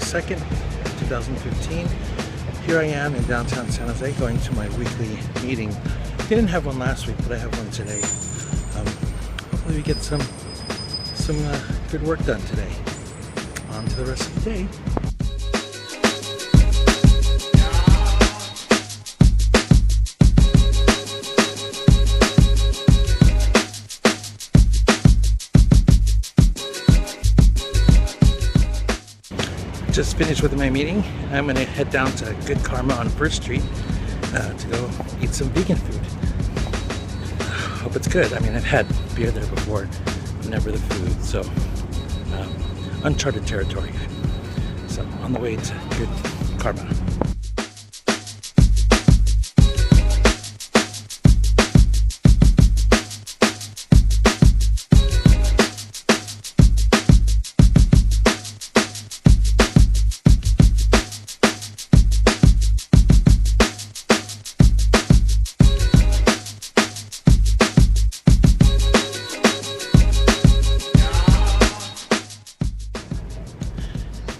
2nd, 2015. Here I am in downtown San Jose going to my weekly meeting. Didn't have one last week, but I have one today. Hopefully we get some good work done today. On to the rest of the day. Just finished with my meeting. I'm gonna head down to Good Karma on 1st Street to go eat some vegan food. Hope it's good. I mean, I've had beer there before, but never the food, so uncharted territory. So on the way to Good Karma.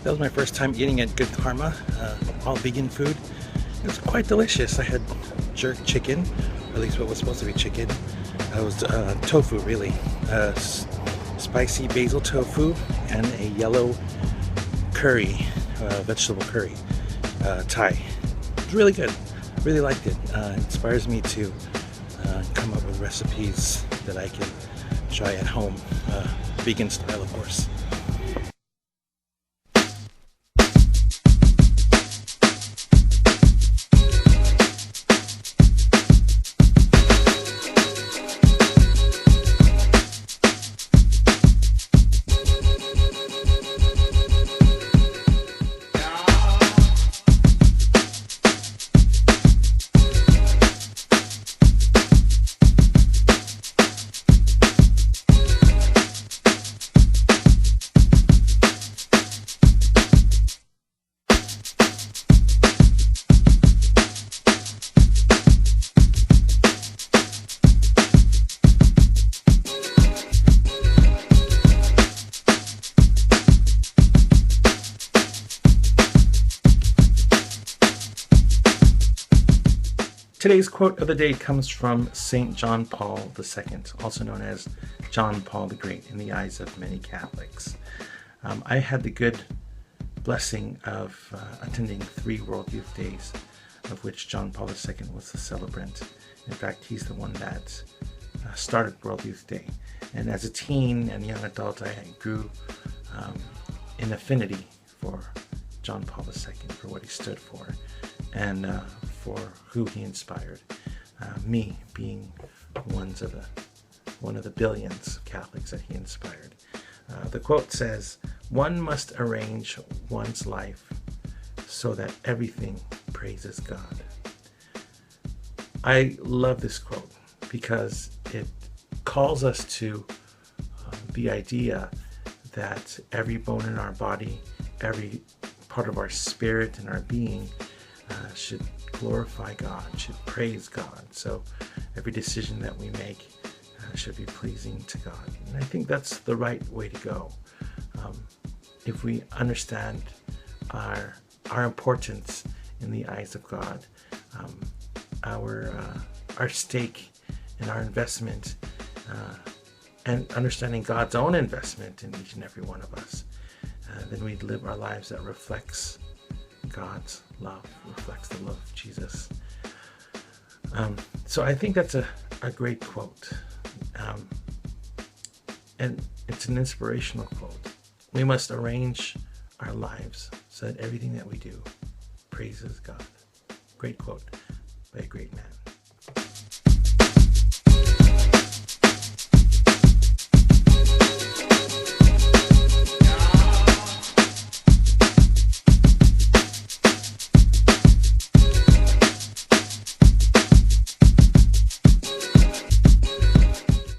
That was my first time eating at Good Karma, all vegan food. It was quite delicious. I had jerk chicken, or at least what was supposed to be chicken. It was tofu, really. Spicy basil tofu and a yellow curry, vegetable curry, Thai. It was really good. Really liked it. It inspires me to come up with recipes that I can try at home, vegan style, of course. Today's quote of the day comes from St. John Paul II, also known as John Paul the Great in the eyes of many Catholics. I had the good blessing of attending 3 World Youth Days, of which John Paul II was the celebrant. In fact, he's the one that started World Youth Day. And as a teen and young adult, I grew in affinity for John Paul II, for what he stood for, and for who he inspired. Me being one of the billions of Catholics that he inspired. The quote says, "One must arrange one's life so that everything praises God." I love this quote because it calls us to the idea that every bone in our body, every part of our spirit and our being should glorify God, should praise God. So every decision that we make should be pleasing to God. And I think that's the right way to go. If we understand our importance in the eyes of God, our stake and our investment, and understanding God's own investment in each and every one of us, then we live our lives that reflects God's love, reflects the love of Jesus. So I think that's a great quote. And it's an inspirational quote. We must arrange our lives so that everything that we do praises God. Great quote by a great man.